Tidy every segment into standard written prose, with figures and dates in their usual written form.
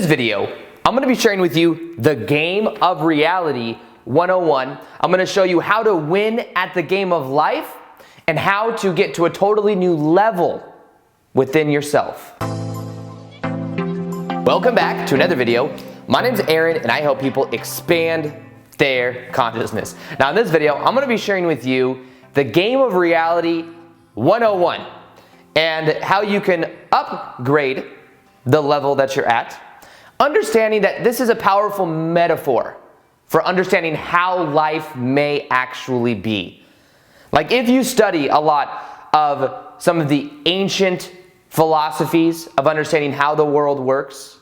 this video, I'm going to be sharing with you the Game of Reality 101. I'm going to show you how to win at the game of life and how to get to a totally new level within yourself. Welcome back to another video. My name's Aaron and I help people expand their consciousness. Now in this video, I'm going to be sharing with you the Game of Reality 101 and how you can upgrade the level that you're at, understanding that this is a powerful metaphor for understanding how life may actually be. Like if you study a lot of some of the ancient philosophies of understanding how the world works,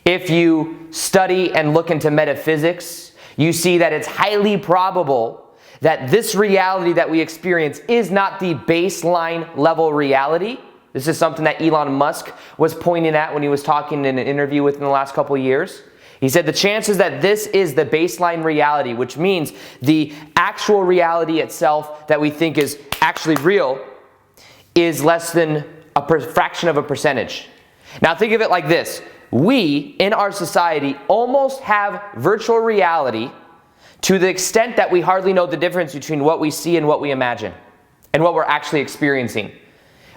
if you study and look into metaphysics, you see that it's highly probable that this reality that we experience is not the baseline level reality. This is something that Ilan Musk was pointing at when he was talking in an interview within the last couple of years. He said the chances that this is the baseline reality, which means the actual reality itself that we think is actually real, is less than a fraction of a percentage. Now think of it like this. We, in our society, almost have virtual reality to the extent that we hardly know the difference between what we see and what we imagine and what we're actually experiencing.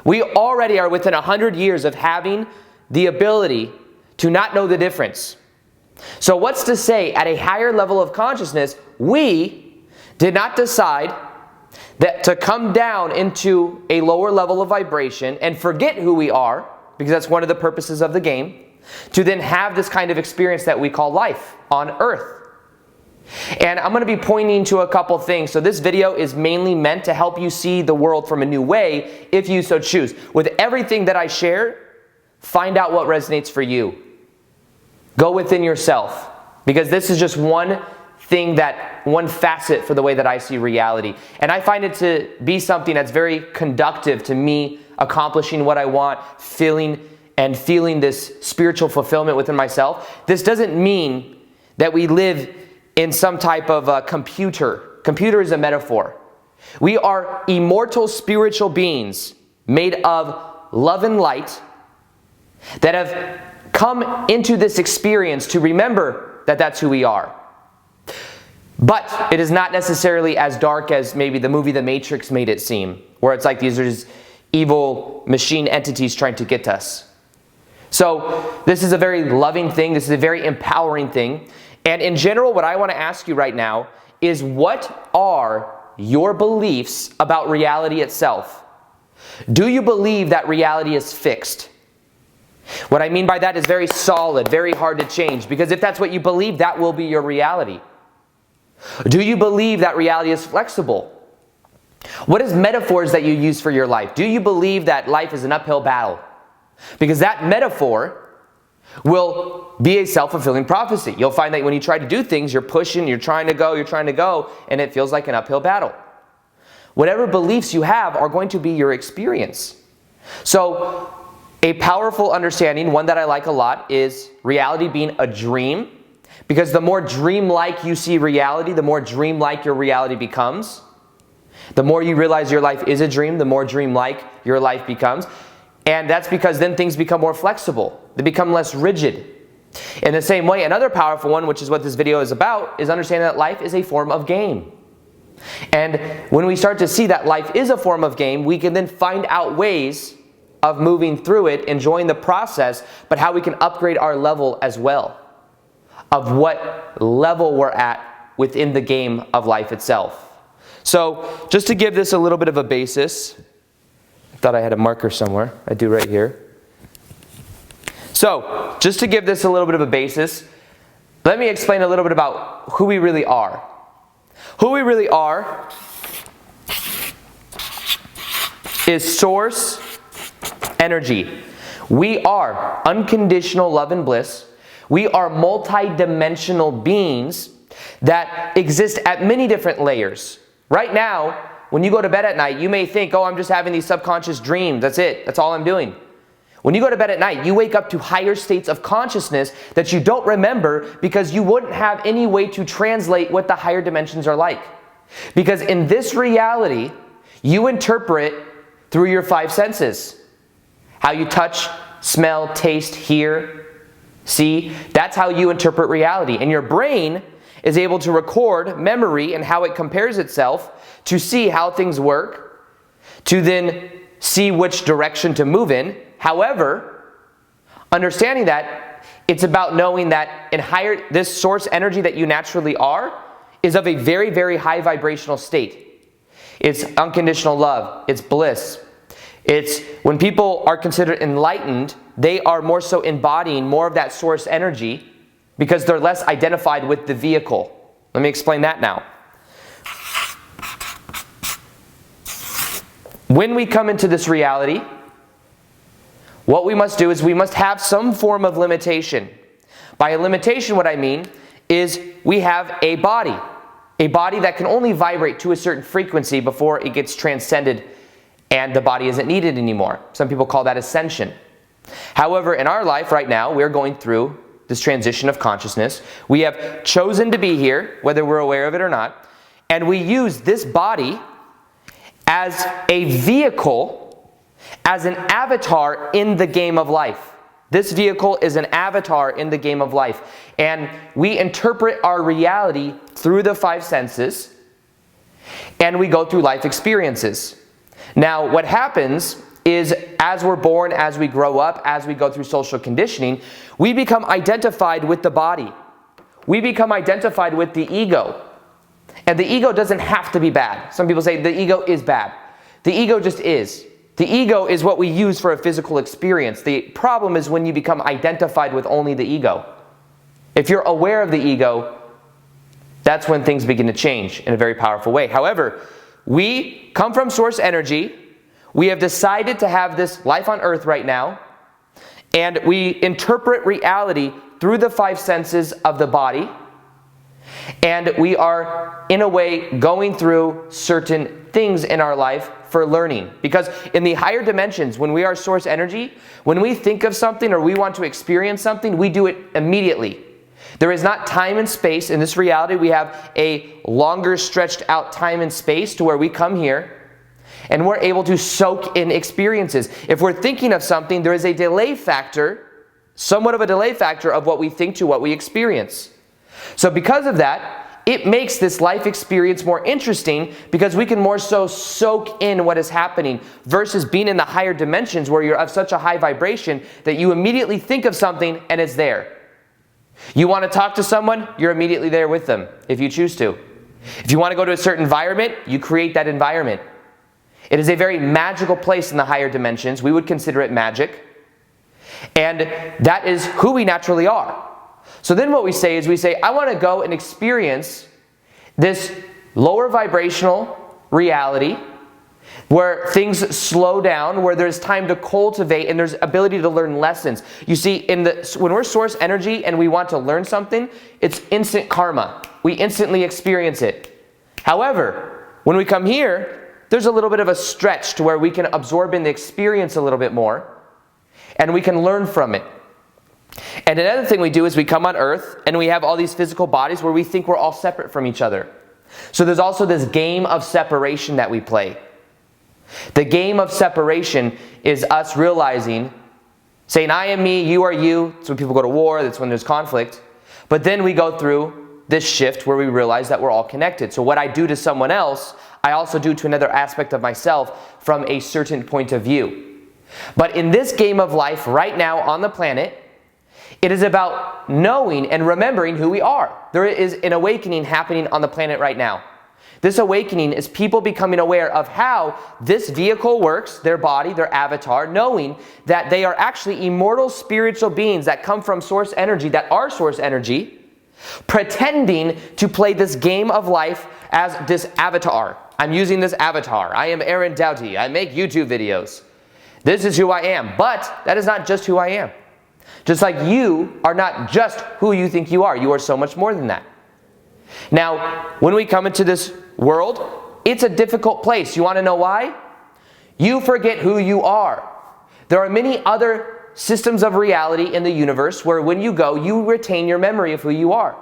We already are within 100 years of having the ability to not know the difference. So what's to say at a higher level of consciousness, we did not decide that to come down into a lower level of vibration and forget who we are, because that's one of the purposes of the game, to then have this kind of experience that we call life on Earth. And I'm going to be pointing to a couple things. So this video is mainly meant to help you see the world from a new way, if you so choose. With everything that I share, find out what resonates for you. Go within yourself, because this is just one facet for the way that I see reality. And I find it to be something that's very conductive to me accomplishing what I want, feeling this spiritual fulfillment within myself. This doesn't mean that we live in some type of a computer. Computer is a metaphor. We are immortal spiritual beings made of love and light that have come into this experience to remember that that's who we are. But it is not necessarily as dark as maybe the movie The Matrix made it seem, where it's like these are just evil machine entities trying to get us. So this is a very loving thing. This is a very empowering thing. And in general, what I want to ask you right now is, what are your beliefs about reality itself? Do you believe that reality is fixed? What I mean by that is very solid, very hard to change, because if that's what you believe, that will be your reality. Do you believe that reality is flexible? What is metaphors that you use for your life? Do you believe that life is an uphill battle? Because that metaphor will be a self-fulfilling prophecy. You'll find that when you try to do things, you're pushing, you're trying to go, and it feels like an uphill battle. Whatever beliefs you have are going to be your experience. So a powerful understanding, one that I like a lot, is reality being a dream. Because the more dreamlike you see reality, the more dreamlike your reality becomes. The more you realize your life is a dream, the more dreamlike your life becomes. And that's because then things become more flexible. They become less rigid. In the same way, another powerful one, which is what this video is about, is understanding that life is a form of game. And when we start to see that life is a form of game, we can then find out ways of moving through it, enjoying the process, but how we can upgrade our level as well, of what level we're at within the game of life itself. So just to give this a little bit of a basis, I thought I had a marker somewhere. I do right here. So, just to give this a little bit of a basis, let me explain a little bit about who we really are. Who we really are is source energy. We are unconditional love and bliss. We are multi-dimensional beings that exist at many different layers. Right now, when you go to bed at night, you may think, oh, I'm just having these subconscious dreams. That's it. That's all I'm doing. When you go to bed at night, you wake up to higher states of consciousness that you don't remember because you wouldn't have any way to translate what the higher dimensions are like. Because in this reality, you interpret through your five senses. How you touch, smell, taste, hear. See, that's how you interpret reality. And your brain is able to record memory and how it compares itself to see how things work, to then see which direction to move in. However, understanding that, it's about knowing that this source energy that you naturally are is of a very, very high vibrational state. It's unconditional love. It's bliss. It's when people are considered enlightened, they are more so embodying more of that source energy because they're less identified with the vehicle. Let me explain that now. When we come into this reality, what we must do is we must have some form of limitation. By a limitation, what I mean is we have a body that can only vibrate to a certain frequency before it gets transcended and the body isn't needed anymore. Some people call that ascension. However, in our life right now, we're going through this transition of consciousness. We have chosen to be here, whether we're aware of it or not, and we use this body as a vehicle, as an avatar in the game of life. This vehicle is an avatar in the game of life, and we interpret our reality through the five senses, and we go through life experiences. Now, what happens is as we're born, as we grow up, as we go through social conditioning, we become identified with the body. We become identified with the ego. And the ego doesn't have to be bad. Some people say the ego is bad. The ego just is. The ego is what we use for a physical experience. The problem is when you become identified with only the ego. If you're aware of the ego, that's when things begin to change in a very powerful way. However, we come from source energy. We have decided to have this life on earth right now, and we interpret reality through the five senses of the body, and we are, in a way, going through certain things in our life for learning. Because in the higher dimensions, when we are source energy, when we think of something or we want to experience something, we do it immediately. There is not time and space. In this reality, we have a longer stretched out time and space to where we come here and we're able to soak in experiences. If we're thinking of something, there is a delay factor, somewhat of a delay factor of what we think to what we experience. So because of that, it makes this life experience more interesting because we can more so soak in what is happening versus being in the higher dimensions where you're of such a high vibration that you immediately think of something and it's there. You want to talk to someone, you're immediately there with them if you choose to. If you want to go to a certain environment, you create that environment. It is a very magical place in the higher dimensions. We would consider it magic. And that is who we naturally are. So then what we say is I want to go and experience this lower vibrational reality where things slow down, where there's time to cultivate and there's ability to learn lessons. You see, when we're source energy and we want to learn something, it's instant karma. We instantly experience it. However, when we come here, there's a little bit of a stretch to where we can absorb in the experience a little bit more and we can learn from it. And another thing we do is we come on earth and we have all these physical bodies where we think we're all separate from each other. So there's also this game of separation that we play. The game of separation is us realizing, saying I am me, you are you. That's when people go to war, that's when there's conflict. But then we go through this shift where we realize that we're all connected. So what I do to someone else, I also do to another aspect of myself from a certain point of view. But in this game of life right now on the planet, it is about knowing and remembering who we are. There is an awakening happening on the planet right now. This awakening is people becoming aware of how this vehicle works, their body, their avatar, knowing that they are actually immortal spiritual beings that come from source energy, that are source energy, pretending to play this game of life as this avatar. I'm using this avatar. I am Aaron Doughty. I make YouTube videos. This is who I am. But that is not just who I am. Just like you are not just who you think you are. You are so much more than that. Now, when we come into this world, it's a difficult place. You want to know why? You forget who you are. There are many other systems of reality in the universe where when you go, you retain your memory of who you are.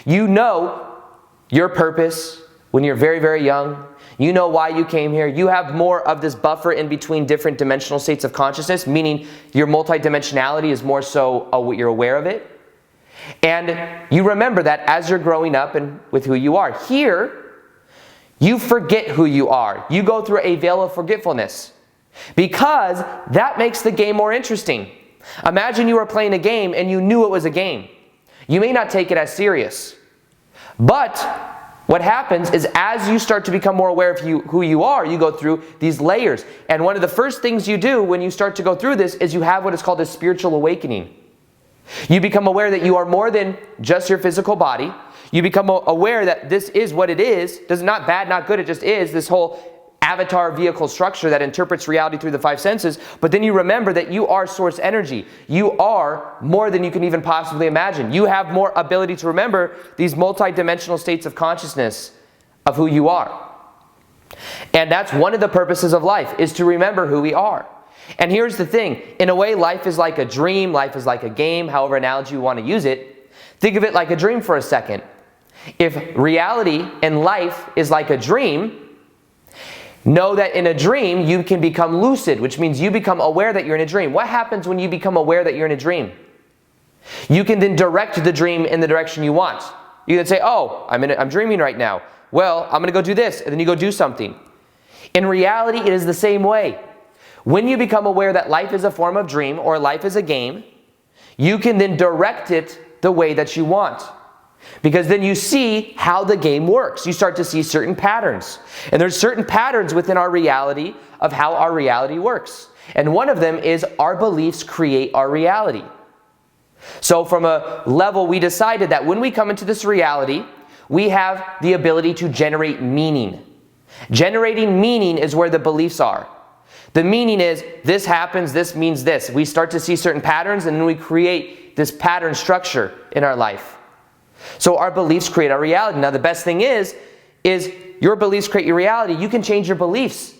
You know your purpose when you're very, very young. You know why you came here. You have more of this buffer in between different dimensional states of consciousness, meaning your multidimensionality is more so you're aware of it. And you remember that as you're growing up and with who you are. Here, you forget who you are. You go through a veil of forgetfulness because that makes the game more interesting. Imagine you were playing a game and you knew it was a game. You may not take it as serious. But what happens is as you start to become more aware of who you are, you go through these layers. And one of the first things you do when you start to go through this is you have what is called a spiritual awakening. You become aware that you are more than just your physical body. You become aware that this is what it is. This is not bad, not good, it just is. This whole avatar vehicle structure that interprets reality through the five senses. But then you remember that you are source energy. You are more than you can even possibly imagine. You have more ability to remember these multi-dimensional states of consciousness of who you are. And that's one of the purposes of life, is to remember who we are. And here's the thing. In a way, life is like a dream. Life is like a game, however analogy you want to use it. Think of it like a dream for a second. If reality and life is like a dream, know that in a dream you can become lucid, which means you become aware that you're in a dream. What happens when you become aware that you're in a dream? You can then direct the dream in the direction you want. You can say, oh, I'm dreaming right now. Well, I'm going to go do this, and then you go do something. In reality, it is the same way. When you become aware that life is a form of dream or life is a game, you can then direct it the way that you want. Because then you see how the game works. You start to see certain patterns. And there's certain patterns within our reality of how our reality works. And one of them is our beliefs create our reality. So from a level, we decided that when we come into this reality, we have the ability to generate meaning. Generating meaning is where the beliefs are. The meaning is, this happens, this means this. We start to see certain patterns and then we create this pattern structure in our life. So our beliefs create our reality. Now the best thing is your beliefs create your reality. You can change your beliefs.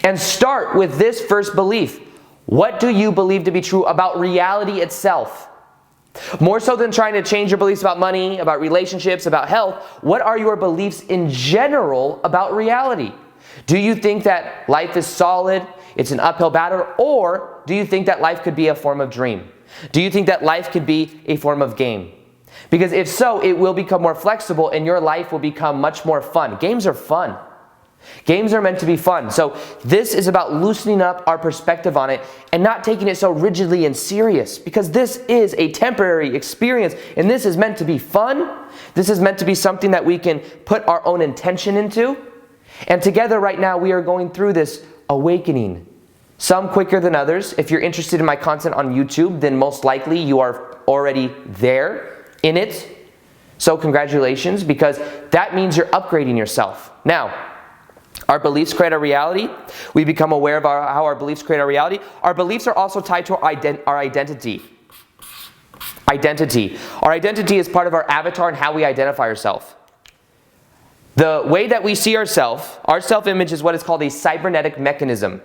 And start with this first belief. What do you believe to be true about reality itself? More so than trying to change your beliefs about money, about relationships, about health, what are your beliefs in general about reality? Do you think that life is solid, it's an uphill battle, or do you think that life could be a form of dream? Do you think that life could be a form of game? Because if so, it will become more flexible and your life will become much more fun. Games are fun. Games are meant to be fun. So this is about loosening up our perspective on it and not taking it so rigidly and serious, because this is a temporary experience and this is meant to be fun. This is meant to be something that we can put our own intention into. And together right now we are going through this awakening. Some quicker than others. If you're interested in my content on YouTube, then most likely you are already there in it. So congratulations, because that means you're upgrading yourself. Now, our beliefs create our reality. We become aware of how our beliefs create our reality. Our beliefs are also tied to our identity. Our identity is part of our avatar and how we identify ourselves. The way that we see ourselves, our self-image is what is called a cybernetic mechanism.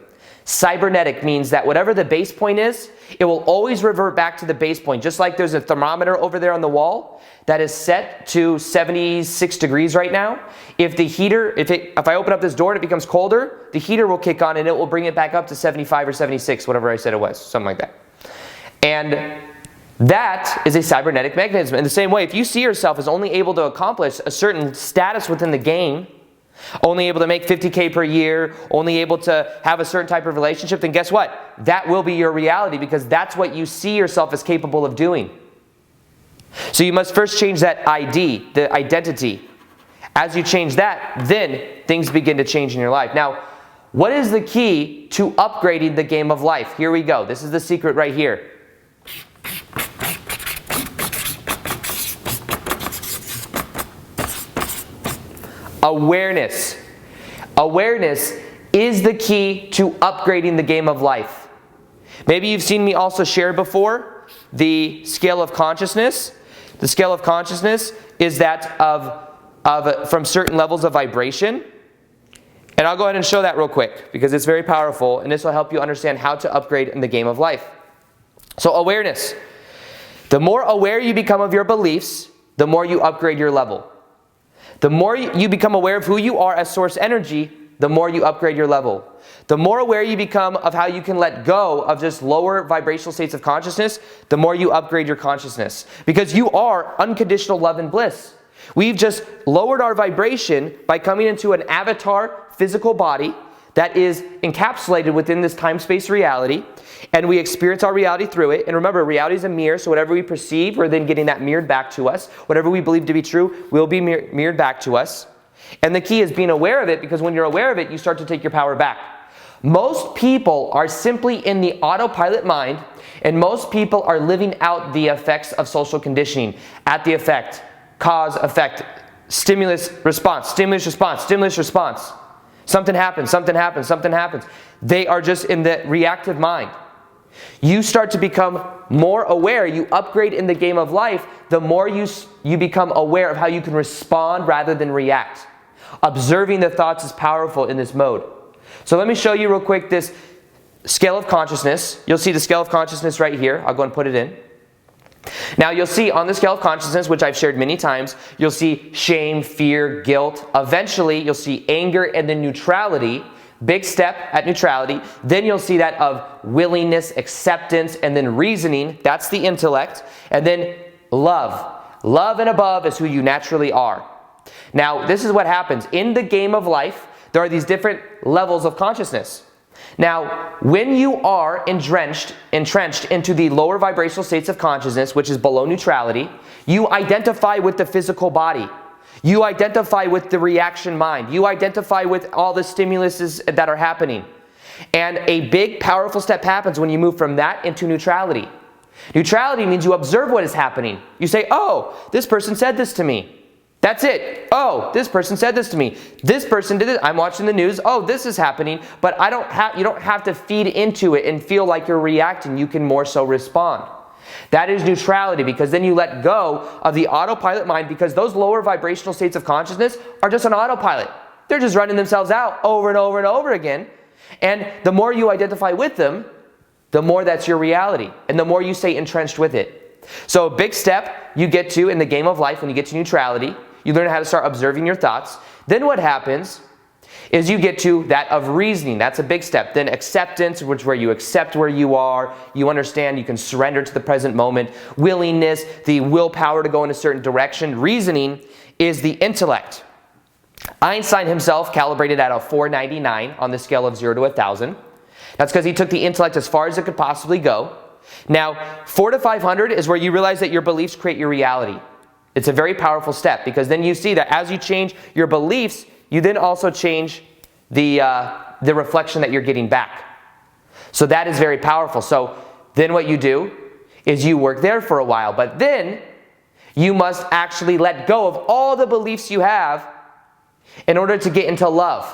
Cybernetic means that whatever the base point is, it will always revert back to the base point. Just like there's a thermometer over there on the wall that is set to 76 degrees right now. If the heater, if I open up this door and it becomes colder, the heater will kick on and it will bring it back up to 75 or 76, whatever I said it was, something like that. And that is a cybernetic mechanism. In the same way, if you see yourself as only able to accomplish a certain status within the game, only able to make 50K per year, only able to have a certain type of relationship, then guess what? That will be your reality, because that's what you see yourself as capable of doing. So you must first change that ID, the identity. As you change that, then things begin to change in your life. Now, what is the key to upgrading the game of life? Here we go. This is the secret right here. Awareness. Awareness is the key to upgrading the game of life. Maybe you've seen me also share before the scale of consciousness. The scale of consciousness is that from certain levels of vibration. And I'll go ahead and show that real quick because it's very powerful, and this will help you understand how to upgrade in the game of life. So awareness. The more aware you become of your beliefs, the more you upgrade your level. The more you become aware of who you are as source energy, the more you upgrade your level. The more aware you become of how you can let go of just lower vibrational states of consciousness, the more you upgrade your consciousness. Because you are unconditional love and bliss. We've just lowered our vibration by coming into an avatar physical body that is encapsulated within this time-space reality, and we experience our reality through it. And remember, reality is a mirror, so whatever we perceive, we're then getting that mirrored back to us. Whatever we believe to be true will be mirrored back to us. And the key is being aware of it, because when you're aware of it, you start to take your power back. Most people are simply in the autopilot mind, and most people are living out the effects of social conditioning. At the effect, cause, effect, stimulus, response, stimulus, response, stimulus, response. Something happens, something happens, something happens. They are just in the reactive mind. You start to become more aware. You upgrade in the game of life, the more you become aware of how you can respond rather than react. Observing the thoughts is powerful in this mode. So let me show you real quick this scale of consciousness. You'll see the scale of consciousness right here. I'll go and put it in. Now you'll see on the scale of consciousness, which I've shared many times, you'll see shame, fear, guilt. Eventually, you'll see anger and then neutrality. Big step at neutrality. Then you'll see that of willingness, acceptance, and then reasoning. That's the intellect. And then love. Love and above is who you naturally are. Now, this is what happens. In the game of life, there are these different levels of consciousness. Now, when you are entrenched into the lower vibrational states of consciousness, which is below neutrality, you identify with the physical body. You identify with the reaction mind. You identify with all the stimuluses that are happening. And a big, powerful step happens when you move from that into neutrality. Neutrality means you observe what is happening. You say, oh, this person said this to me. That's it. Oh, this person said this to me. This person did it. I'm watching the news. Oh, this is happening. But you don't have to feed into it and feel like you're reacting. You can more so respond. That is neutrality, because then you let go of the autopilot mind, because those lower vibrational states of consciousness are just on autopilot. They're just running themselves out over and over and over again. And the more you identify with them, the more that's your reality. And the more you stay entrenched with it. So a big step you get to in the game of life when you get to neutrality, you learn how to start observing your thoughts. Then what happens is you get to that of reasoning. That's a big step. Then acceptance, which is where you accept where you are. You understand, you can surrender to the present moment. Willingness, the willpower to go in a certain direction. Reasoning is the intellect. Einstein himself calibrated at a 499 on the scale of 0 to 1,000. That's because he took the intellect as far as it could possibly go. Now, 4 to 500 is where you realize that your beliefs create your reality. It's a very powerful step, because then you see that as you change your beliefs, you then also change the reflection that you're getting back. So that is very powerful. So then what you do is you work there for a while, but then you must actually let go of all the beliefs you have in order to get into love.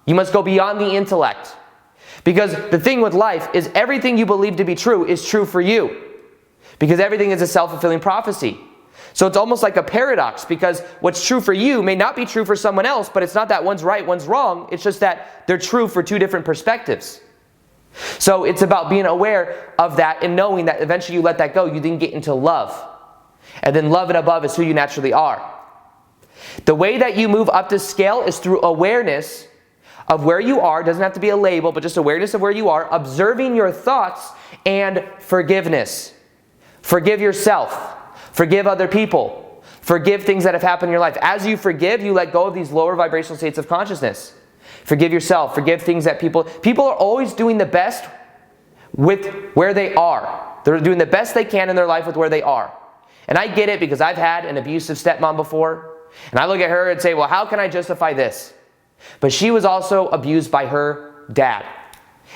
You must go beyond the intellect. Because the thing with life is everything you believe to be true is true for you. Because everything is a self-fulfilling prophecy. So it's almost like a paradox, because what's true for you may not be true for someone else, but it's not that one's right, one's wrong. It's just that they're true for two different perspectives. So it's about being aware of that and knowing that eventually you let that go, you then get into love. And then love and above is who you naturally are. The way that you move up this scale is through awareness of where you are. It doesn't have to be a label, but just awareness of where you are, observing your thoughts, and forgiveness. Forgive yourself. Forgive other people. Forgive things that have happened in your life. As you forgive, you let go of these lower vibrational states of consciousness. Forgive yourself. Forgive things that people are always doing the best with where they are. They're doing the best they can in their life with where they are. And I get it, because I've had an abusive stepmom before. And I look at her and say, well, how can I justify this? But she was also abused by her dad.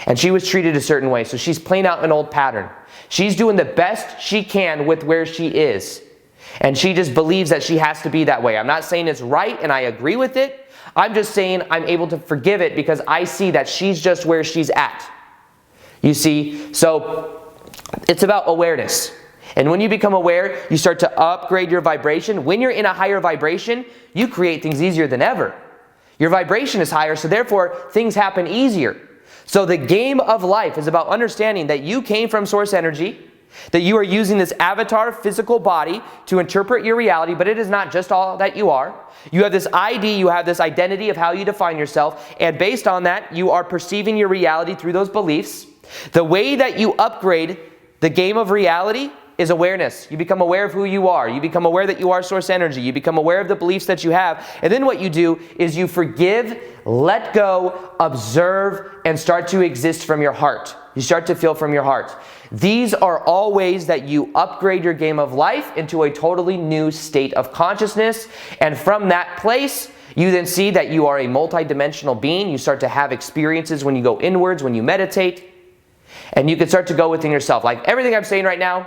And she was treated a certain way. So she's playing out an old pattern. She's doing the best she can with where she is. And she just believes that she has to be that way. I'm not saying it's right and I agree with it. I'm just saying I'm able to forgive it because I see that she's just where she's at. You see? So it's about awareness. And when you become aware, you start to upgrade your vibration. When you're in a higher vibration, you create things easier than ever. Your vibration is higher, so therefore things happen easier. So the game of life is about understanding that you came from source energy, That you are using this avatar physical body to interpret your reality, but it is not just all that you are. You have this ID, you have this identity of how you define yourself, and based on that, you are perceiving your reality through those beliefs. The way that you upgrade the game of reality is awareness. You become aware of who you are. You become aware that you are source energy. You become aware of the beliefs that you have. And then what you do is you forgive, let go, observe, and start to exist from your heart. You start to feel from your heart. These are all ways that you upgrade your game of life into a totally new state of consciousness. And from that place, you then see that you are a multidimensional being. You start to have experiences when you go inwards, when you meditate. And you can start to go within yourself. Like everything I'm saying right now,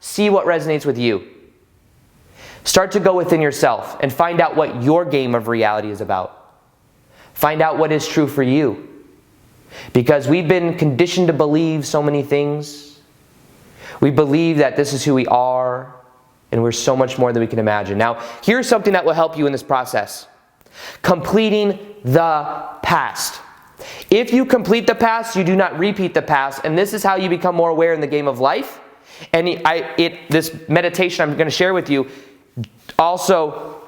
see what resonates with you. Start to go within yourself and find out what your game of reality is about. Find out what is true for you. Because we've been conditioned to believe so many things. We believe that this is who we are, and we're so much more than we can imagine. Now, here's something that will help you in this process. Completing the past. If you complete the past, you do not repeat the past, and this is how you become more aware in the game of life. And this meditation I'm going to share with you also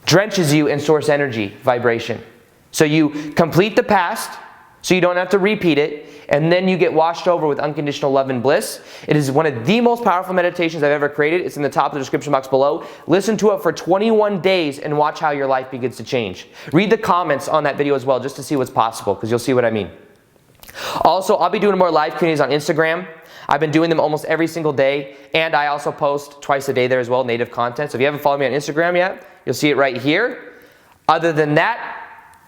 drenches you in source energy vibration. So you complete the past, so you don't have to repeat it, and then you get washed over with unconditional love and bliss. It is one of the most powerful meditations I've ever created. It's in the top of the description box below. Listen to it for 21 days and watch how your life begins to change. Read the comments on that video as well just to see what's possible, because you'll see what I mean. Also, I'll be doing more live communities on Instagram. I've been doing them almost every single day, and I also post twice a day there as well, native content. So if you haven't followed me on Instagram yet, you'll see it right here. Other than that,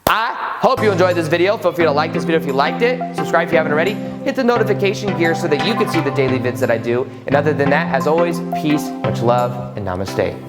I hope you enjoyed this video. Feel free to like this video if you liked it. Subscribe if you haven't already. Hit the notification gear so that you can see the daily vids that I do. And other than that, as always, peace, much love, and namaste.